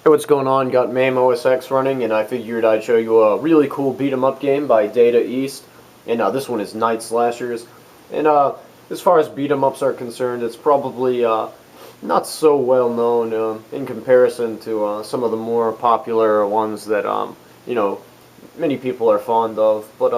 Hey, what's going on? Got MAME OSX running, and I figured I'd show you a really cool beat 'em up game by Data East. And this one is Night Slashers. And as far as beat 'em ups are concerned, it's probably not so well known in comparison to some of the more popular ones that you know many people are fond of. But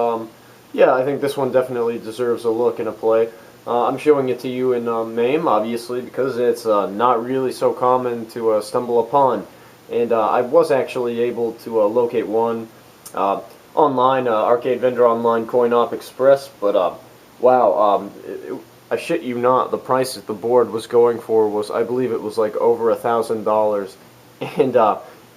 yeah, I think this one definitely deserves a look and a play. I'm showing it to you in MAME, obviously, because it's not really so common to stumble upon. And I was actually able to locate one uh, online, Arcade Vendor Online Coin Op Express, but wow, I shit you not, the price that the board was going for was, I believe it was like over $1,000. And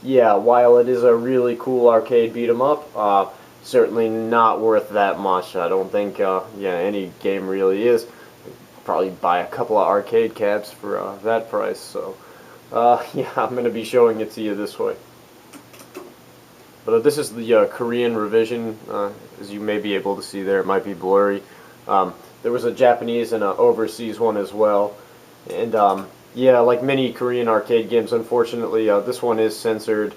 yeah, while it is a really cool arcade beat 'em up, certainly not worth that much. I don't think, yeah, any game really is. Probably buy a couple of arcade caps for that price, so. Yeah, I'm going to be showing it to you this way. But this is the Korean revision, as you may be able to see there. It might be blurry. There was a Japanese and an overseas one as well. And yeah, like many Korean arcade games, unfortunately, this one is censored.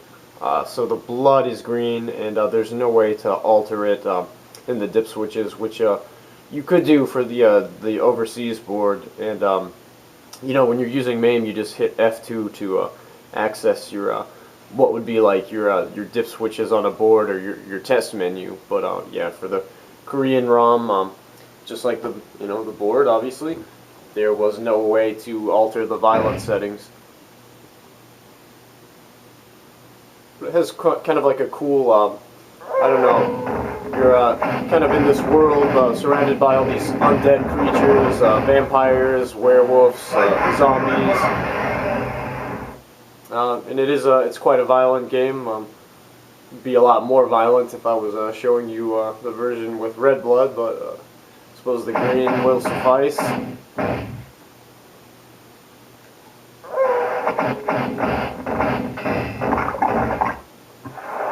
So the blood is green, and there's no way to alter it in the dip switches, which you could do for the overseas board. And you know, when you're using MAME, you just hit F2 to access your what would be like your dip switches on a board or your test menu. But yeah, for the Korean ROM, just like the board, obviously, there was no way to alter the violence settings. But it has kind of like a cool, I don't know. You're kind of in this world surrounded by all these undead creatures, vampires, werewolves, zombies, and it's quite a violent game. It'd be a lot more violent if I was showing you the version with red blood, but I suppose the green will suffice.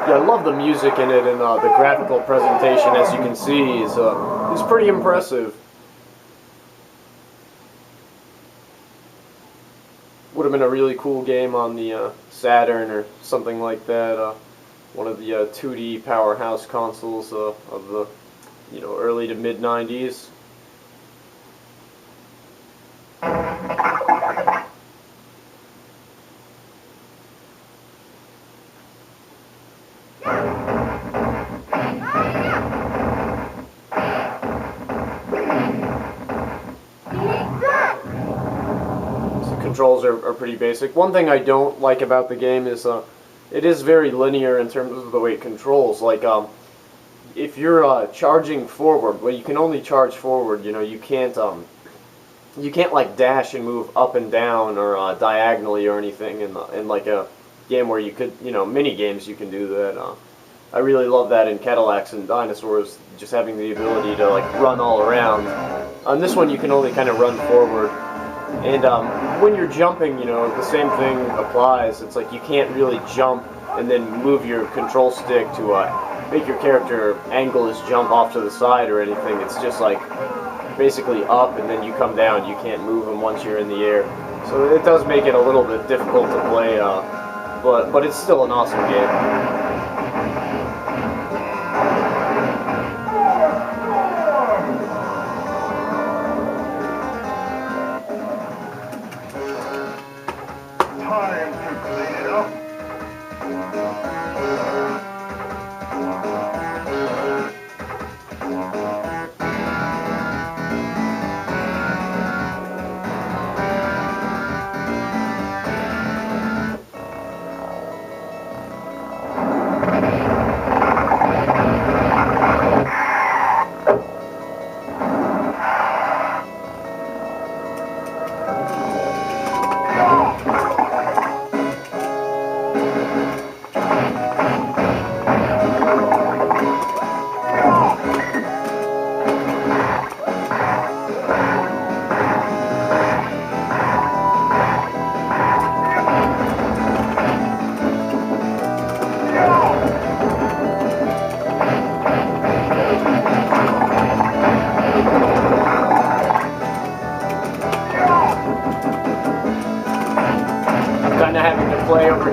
Yeah, I love the music in it, and the graphical presentation, as you can see, is pretty impressive. Would have been a really cool game on the Saturn or something like that. One of the 2D powerhouse consoles of the early to mid '90s. Controls are pretty basic. One thing I don't like about the game is it is very linear in terms of the way it controls. Like if you're charging forward, well, you can only charge forward. You know, you can't like dash and move up and down or diagonally or anything. In like a game where you could, mini games, you can do that. I really love that in Cadillacs and Dinosaurs, just having the ability to like run all around. On this one, you can only kind of run forward. And when you're jumping, the same thing applies. It's like you can't really jump and then move your control stick to make your character angle his jump off to the side or anything. It's just like basically up and then you come down. You can't move him once you're in the air. So it does make it a little bit difficult to play, but it's still an awesome game. Time to clean it up.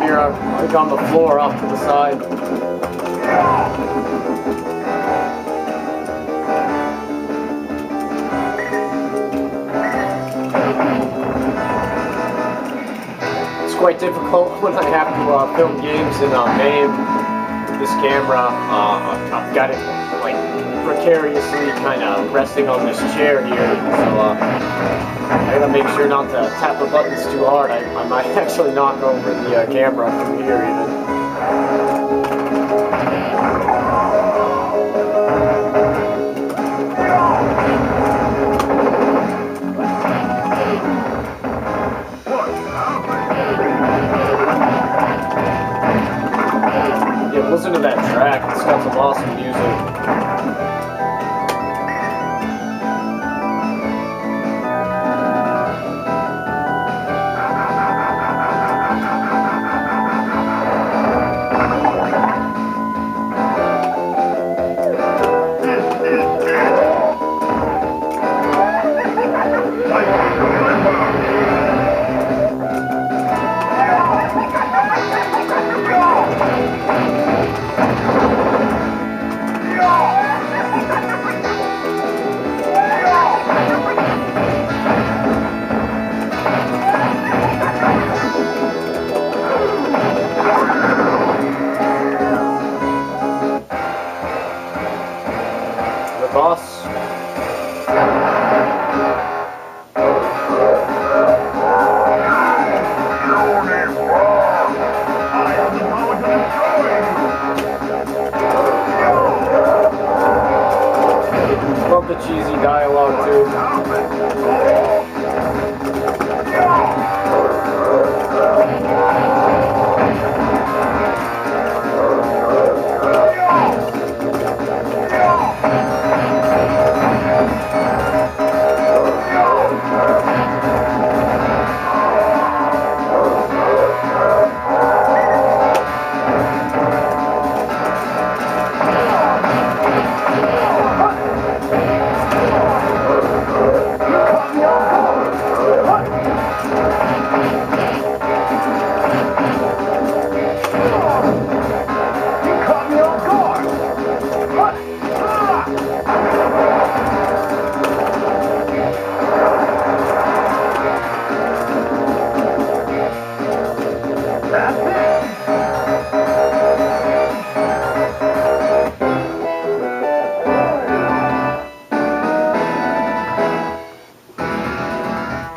here, like on the floor off to the side. It's quite difficult when I have to film games in MAME. This camera, I've got it like precariously kind of resting on this chair here, so I gotta make sure not to tap the buttons too hard. I might actually knock over the camera from here even. Yeah, listen to that track. It's got some awesome music. The boss. Love the cheesy dialogue too.